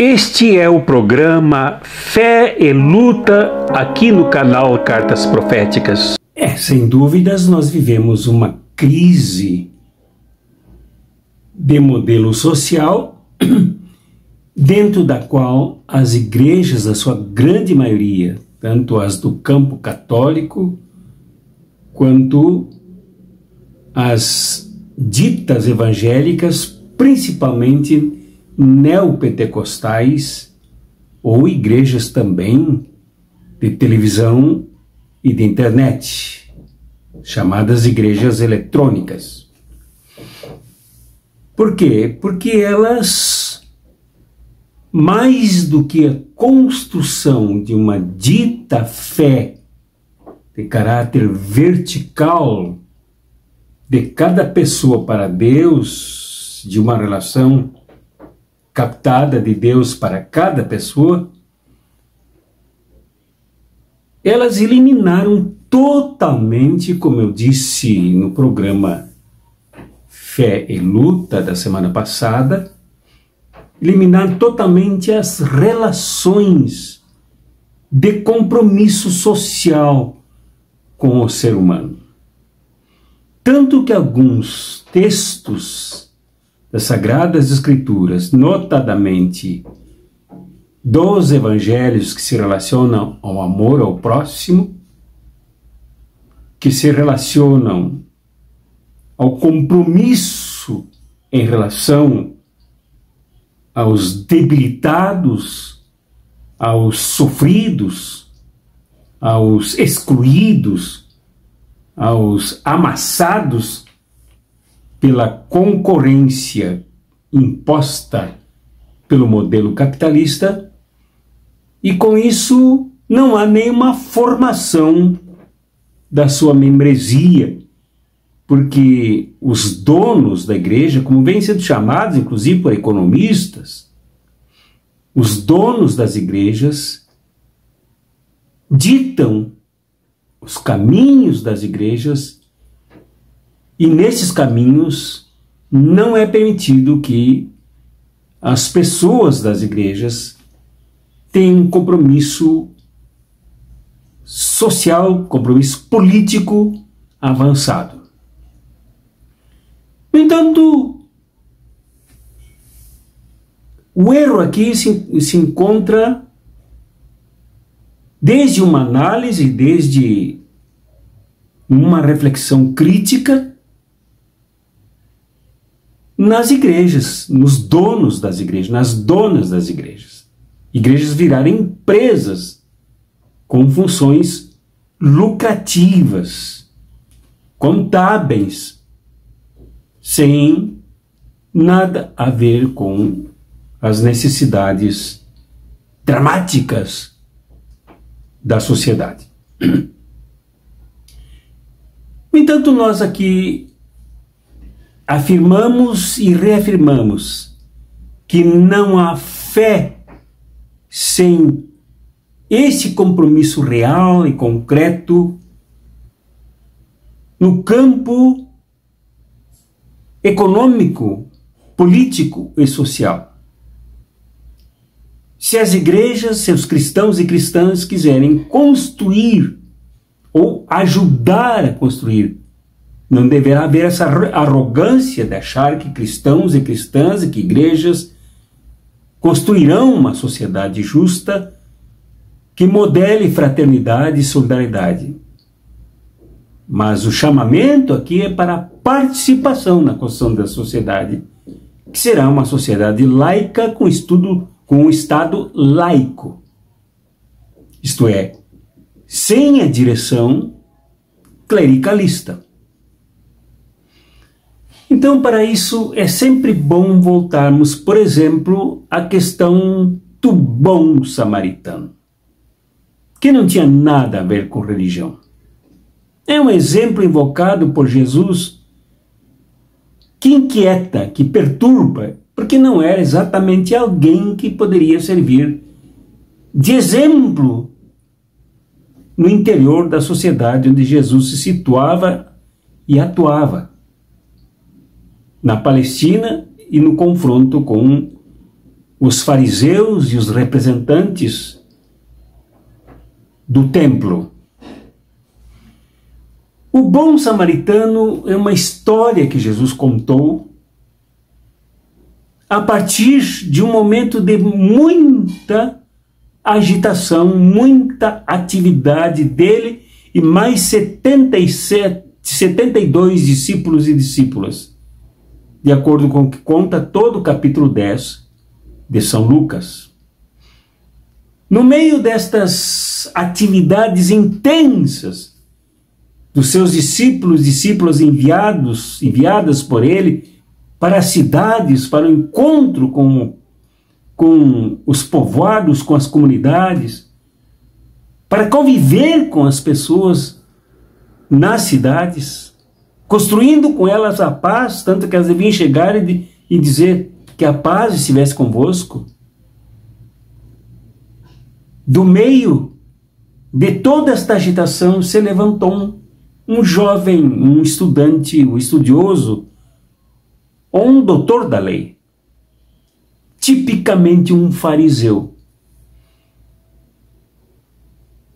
Este é o programa Fé e Luta aqui no canal Cartas Proféticas. Sem dúvidas, nós vivemos uma crise de modelo social dentro da qual as igrejas, a sua grande maioria, tanto as do campo católico quanto as ditas evangélicas, principalmente neopentecostais ou igrejas também de televisão e de internet, chamadas igrejas eletrônicas. Por quê? Porque elas, mais do que a construção de uma dita fé de caráter vertical de cada pessoa para Deus, de uma relação captada de Deus para cada pessoa, elas eliminaram totalmente, como eu disse no programa Fé e Luta da semana passada, eliminaram totalmente as relações de compromisso social com o ser humano. Tanto que alguns textos das Sagradas Escrituras, notadamente dos evangelhos que se relacionam ao amor ao próximo, que se relacionam ao compromisso em relação aos debilitados, aos sofridos, aos excluídos, aos amassados pela concorrência imposta pelo modelo capitalista, e com isso não há nenhuma formação da sua membresia, porque os donos da igreja, como vêm sendo chamados inclusive por economistas, os donos das igrejas ditam os caminhos das igrejas, e nesses caminhos não é permitido que as pessoas das igrejas tenham um compromisso social, compromisso político avançado. No entanto, o erro aqui se encontra desde uma análise, desde uma reflexão crítica nas igrejas, nos donos das igrejas, nas donas das igrejas. Igrejas virarem empresas com funções lucrativas, contábeis, sem nada a ver com as necessidades dramáticas da sociedade. No entanto, nós aqui afirmamos e reafirmamos que não há fé sem esse compromisso real e concreto no campo econômico, político e social. Se as igrejas, seus cristãos e cristãs quiserem construir ou ajudar a construir, não deverá haver essa arrogância de achar que cristãos e cristãs e que igrejas construirão uma sociedade justa que modele fraternidade e solidariedade. Mas o chamamento aqui é para a participação na construção da sociedade, que será uma sociedade laica com um Estado laico. Isto é, sem a direção clericalista. Então, para isso, é sempre bom voltarmos, por exemplo, à questão do bom samaritano, que não tinha nada a ver com religião. É um exemplo invocado por Jesus que inquieta, que perturba, porque não era exatamente alguém que poderia servir de exemplo no interior da sociedade onde Jesus se situava e atuava, na Palestina e no confronto com os fariseus e os representantes do templo. O bom samaritano é uma história que Jesus contou a partir de um momento de muita agitação, muita atividade dele e mais 72 discípulos e discípulas, de acordo com o que conta todo o capítulo 10 de São Lucas. No meio destas atividades intensas dos seus discípulas enviadas por ele para as cidades, para o encontro com os povoados, com as comunidades, para conviver com as pessoas nas cidades, construindo com elas a paz, tanto que elas deviam chegar e dizer que a paz estivesse convosco. Do meio de toda esta agitação se levantou um jovem, um estudante, um estudioso, ou um doutor da lei, tipicamente um fariseu,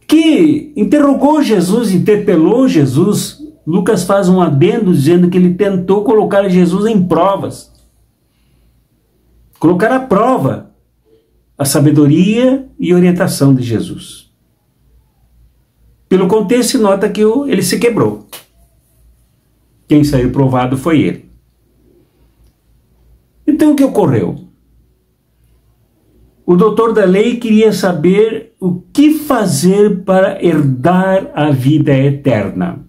que interrogou Jesus, interpelou Jesus. Lucas faz um adendo dizendo que ele tentou colocar Jesus em provas, colocar à prova a sabedoria e orientação de Jesus. Pelo contexto, nota que ele se quebrou. Quem saiu provado foi ele. Então o que ocorreu? O doutor da lei queria saber o que fazer para herdar a vida eterna.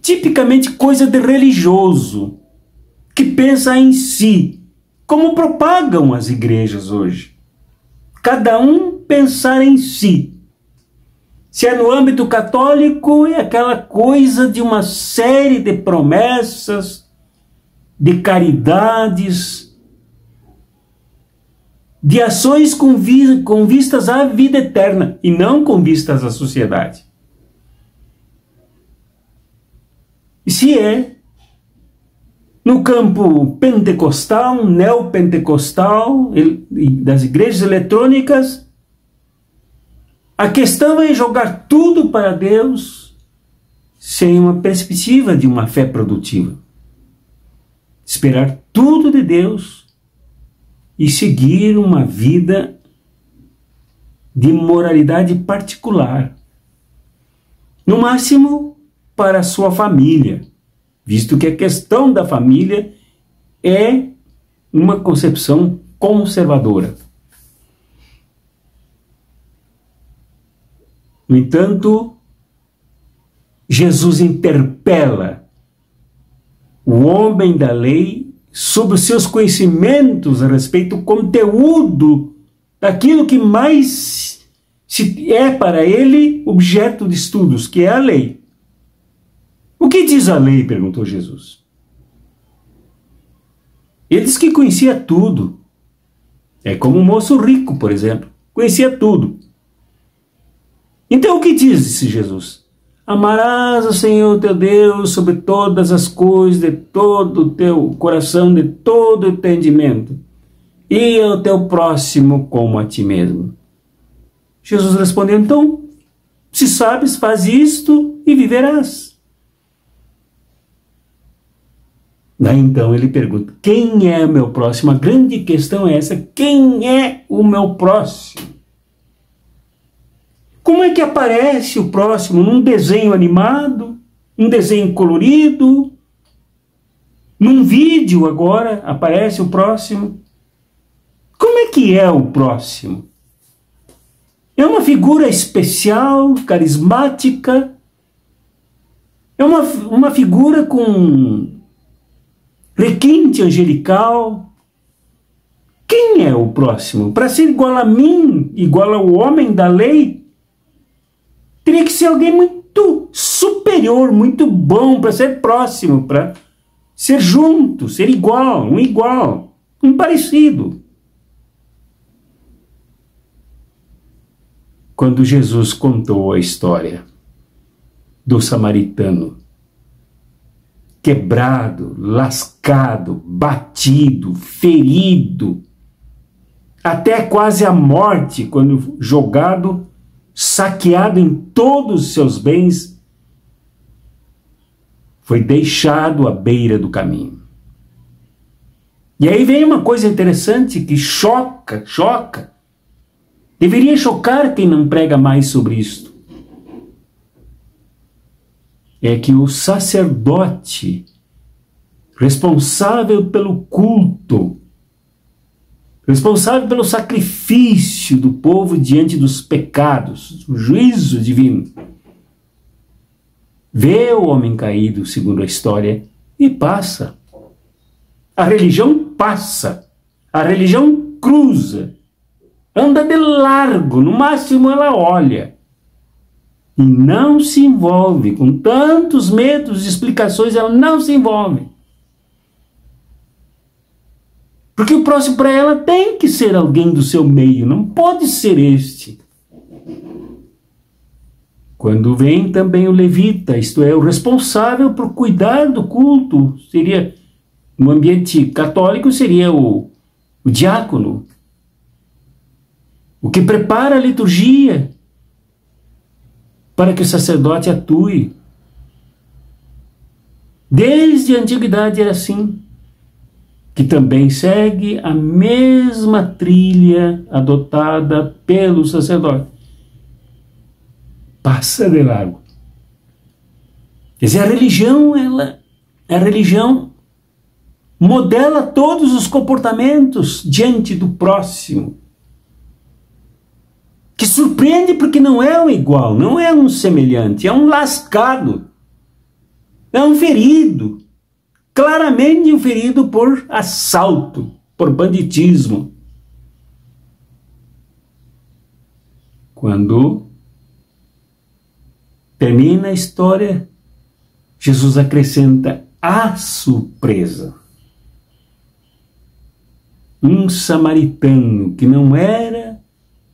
Tipicamente coisa de religioso, que pensa em si, como propagam as igrejas hoje. Cada um pensar em si. Se é no âmbito católico, é aquela coisa de uma série de promessas, de caridades, de ações com vistas à vida eterna e não com vistas à sociedade. E se é no campo pentecostal, neopentecostal, das igrejas eletrônicas, a questão é jogar tudo para Deus sem uma perspectiva de uma fé produtiva. Esperar tudo de Deus e seguir uma vida de moralidade particular. No máximo, para a sua família, visto que a questão da família é uma concepção conservadora. No entanto, Jesus interpela o homem da lei sobre os seus conhecimentos a respeito do conteúdo daquilo que mais é para ele objeto de estudos, que é a lei. O que diz a lei? Perguntou Jesus. Ele disse que conhecia tudo. É como um moço rico, por exemplo. Conhecia tudo. Então o que diz, disse Jesus? Amarás o Senhor teu Deus sobre todas as coisas, de todo o teu coração, de todo o entendimento, e ao teu próximo como a ti mesmo. Jesus respondeu, então, se sabes, faz isto e viverás. Daí então ele pergunta, quem é o meu próximo? A grande questão é essa, quem é o meu próximo? Como é que aparece o próximo? Num desenho animado? Um desenho colorido? Num vídeo agora aparece o próximo? Como é que é o próximo? É uma figura especial, carismática? É uma figura com requinte angelical? Quem é o próximo? Para ser igual a mim, igual ao homem da lei, teria que ser alguém muito superior, muito bom para ser próximo, para ser junto, ser igual, um parecido. Quando Jesus contou a história do samaritano, quebrado, lascado, batido, ferido, até quase a morte, quando jogado, saqueado em todos os seus bens, foi deixado à beira do caminho. E aí vem uma coisa interessante que choca. Deveria chocar quem não prega mais sobre isto. É que o sacerdote responsável pelo culto, responsável pelo sacrifício do povo diante dos pecados, o juízo divino, vê o homem caído, segundo a história, e passa. A religião passa. A religião cruza. Anda de largo, no máximo ela olha. E não se envolve. Com tantos medos e explicações, ela não se envolve. Porque o próximo para ela tem que ser alguém do seu meio, não pode ser este. Quando vem também o levita, isto é, o responsável por cuidar do culto, seria, no ambiente católico, seria o diácono, o que prepara a liturgia para que o sacerdote atue. Desde a antiguidade era assim, que também segue a mesma trilha adotada pelo sacerdote. Passa de largo. Quer dizer, a religião modela todos os comportamentos diante do próximo, que surpreende porque não é um igual, não é um semelhante, é um lascado, é um ferido, claramente um ferido por assalto, por banditismo. Quando termina a história, Jesus acrescenta a surpresa. Um samaritano que não era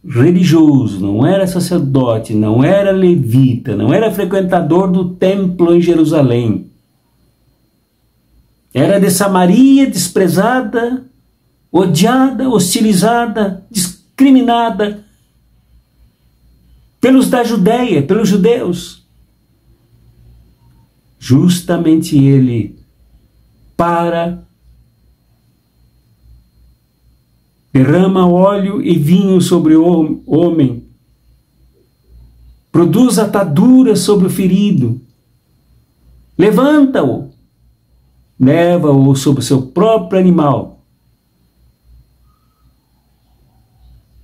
religioso, não era sacerdote, não era levita, não era frequentador do templo em Jerusalém. Era de Samaria, desprezada, odiada, hostilizada, discriminada pelos da Judéia, pelos judeus. Justamente ele derrama óleo e vinho sobre o homem, produz atadura sobre o ferido, levanta-o, leva-o sobre o seu próprio animal,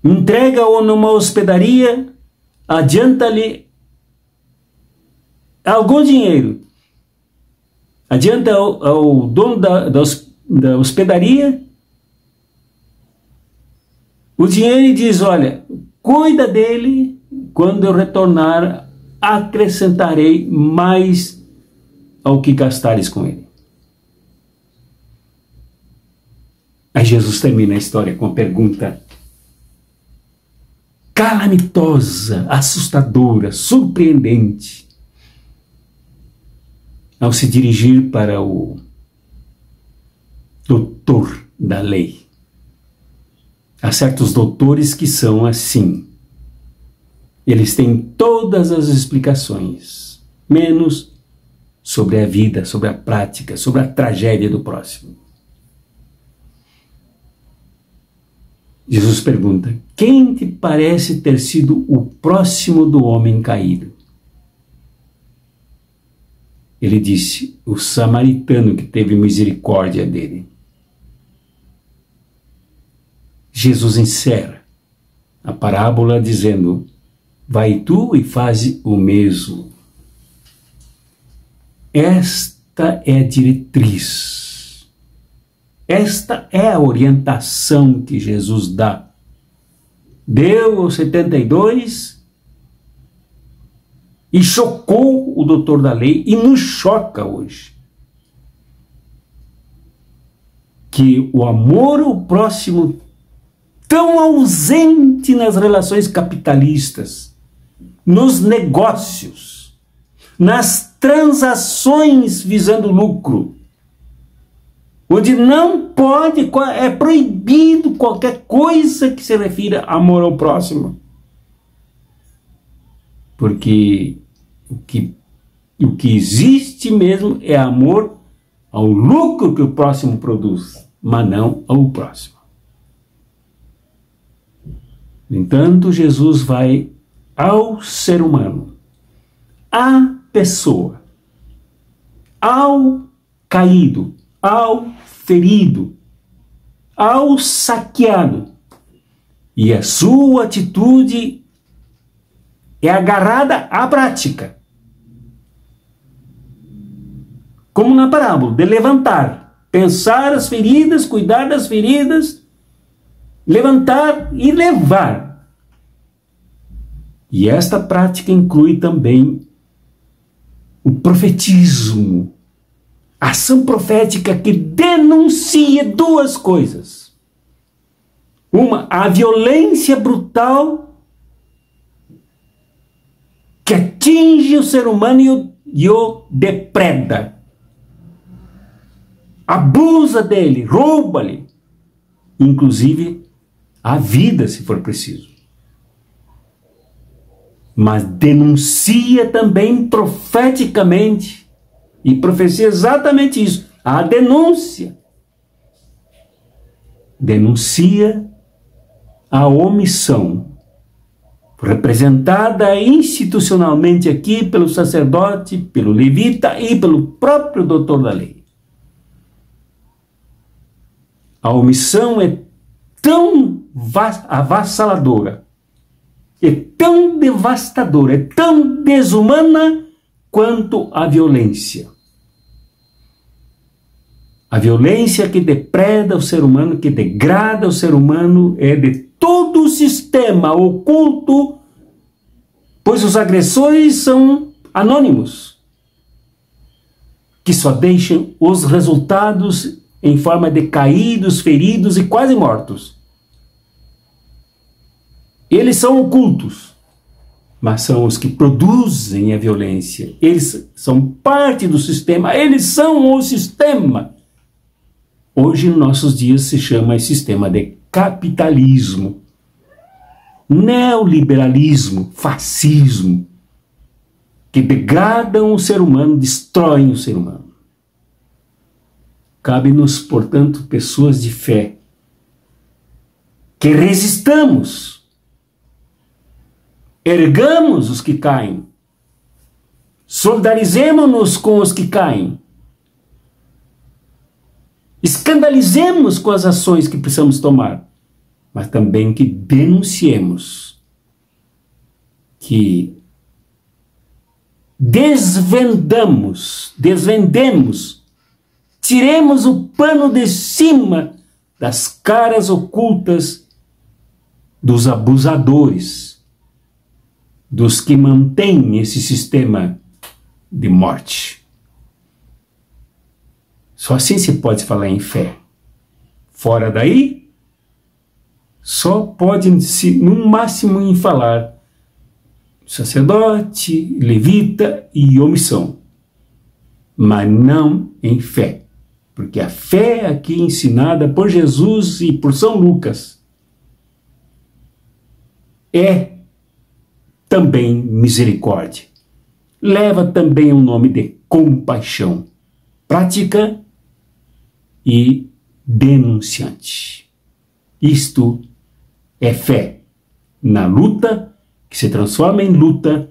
entrega-o numa hospedaria, adianta-lhe algum dinheiro, adianta ao dono da hospedaria o dinheiro e diz: olha, cuida dele, quando eu retornar, acrescentarei mais ao que gastares com ele. Aí Jesus termina a história com a pergunta calamitosa, assustadora, surpreendente, ao se dirigir para o doutor da lei. Há certos doutores que são assim. Eles têm todas as explicações, menos sobre a vida, sobre a prática, sobre a tragédia do próximo. Jesus pergunta: quem te parece ter sido o próximo do homem caído? Ele disse: o samaritano que teve misericórdia dele. Jesus encerra a parábola dizendo: vai tu e faze o mesmo. Esta é a diretriz. Esta é a orientação que Jesus dá. Deu aos 72 e chocou o doutor da lei e nos choca hoje. Que o amor ao próximo, tão ausente nas relações capitalistas, nos negócios, nas transações visando lucro, onde não pode, é proibido qualquer coisa que se refira a amor ao próximo. Porque o que existe mesmo é amor ao lucro que o próximo produz, mas não ao próximo. No entanto, Jesus vai ao ser humano, à pessoa, ao caído, ao ferido, ao saqueado. E a sua atitude é agarrada à prática. Como na parábola, de levantar, pensar as feridas, cuidar das feridas, levantar e levar. E esta prática inclui também o profetismo, a ação profética que denuncia duas coisas. Uma, a violência brutal que atinge o ser humano e o depreda. Abusa dele, rouba-lhe, inclusive a vida, se for preciso. Mas denuncia também profeticamente, e profecia exatamente isso, a denúncia. Denuncia a omissão, representada institucionalmente aqui pelo sacerdote, pelo levita e pelo próprio doutor da lei. A omissão é tão avassaladora, é tão devastadora, é tão desumana quanto a violência. A violência que depreda o ser humano, que degrada o ser humano, é de todo o sistema oculto, pois os agressores são anônimos, que só deixam os resultados em forma de caídos, feridos e quase mortos. Eles são ocultos, mas são os que produzem a violência. Eles são parte do sistema, eles são o sistema. Hoje, em nossos dias, se chama esse sistema de capitalismo, neoliberalismo, fascismo, que degradam o ser humano, destroem o ser humano. Cabe-nos, portanto, pessoas de fé, que resistamos, ergamos os que caem, solidarizemos-nos com os que caem, escandalizemos com as ações que precisamos tomar, mas também que denunciemos, que desvendemos, tiremos o pano de cima das caras ocultas dos abusadores, dos que mantêm esse sistema de morte. Só assim se pode falar em fé. Fora daí, só pode-se, no máximo, em falar sacerdote, levita e omissão, mas não em fé. Porque a fé aqui ensinada por Jesus e por São Lucas é também misericórdia. Leva também o nome de compaixão, prática e denunciante. Isto é fé na luta, que se transforma em luta,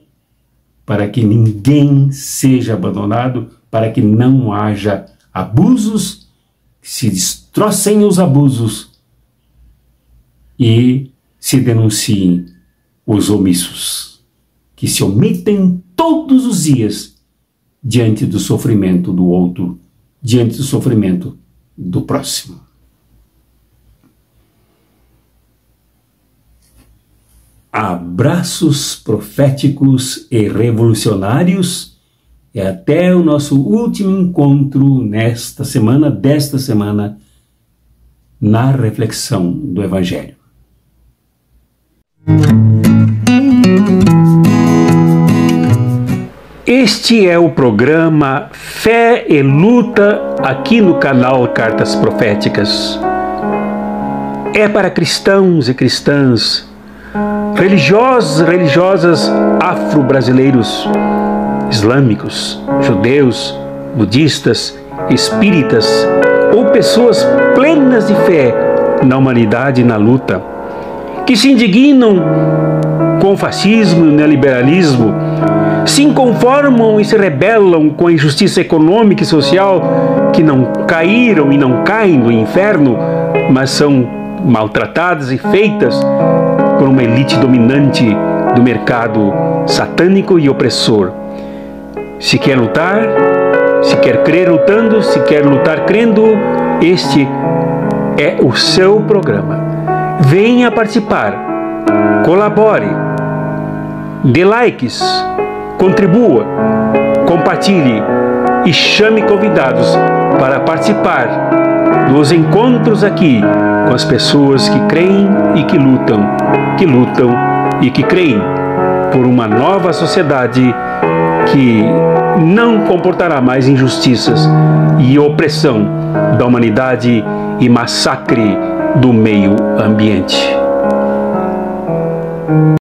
para que ninguém seja abandonado, para que não haja abusos, que se destrocem os abusos e se denunciem os omissos, que se omitem todos os dias diante do sofrimento do outro, diante do sofrimento do próximo. Abraços proféticos e revolucionários e até o nosso último encontro desta semana, na reflexão do Evangelho. Este é o programa Fé e Luta aqui no canal Cartas Proféticas. É para cristãos e cristãs, religiosos e religiosas afro-brasileiros, islâmicos, judeus, budistas, espíritas ou pessoas plenas de fé na humanidade e na luta, que se indignam com o fascismo e o neoliberalismo, se inconformam e se rebelam com a injustiça econômica e social, que não caíram e não caem no inferno, mas são maltratadas e feitas por uma elite dominante do mercado satânico e opressor. Se quer lutar, se quer crer lutando, se quer lutar crendo, este é o seu programa. Venha participar, colabore, dê likes, contribua, compartilhe e chame convidados para participar dos encontros aqui com as pessoas que creem e que lutam e que creem por uma nova sociedade que não comportará mais injustiças e opressão da humanidade e massacre do meio ambiente.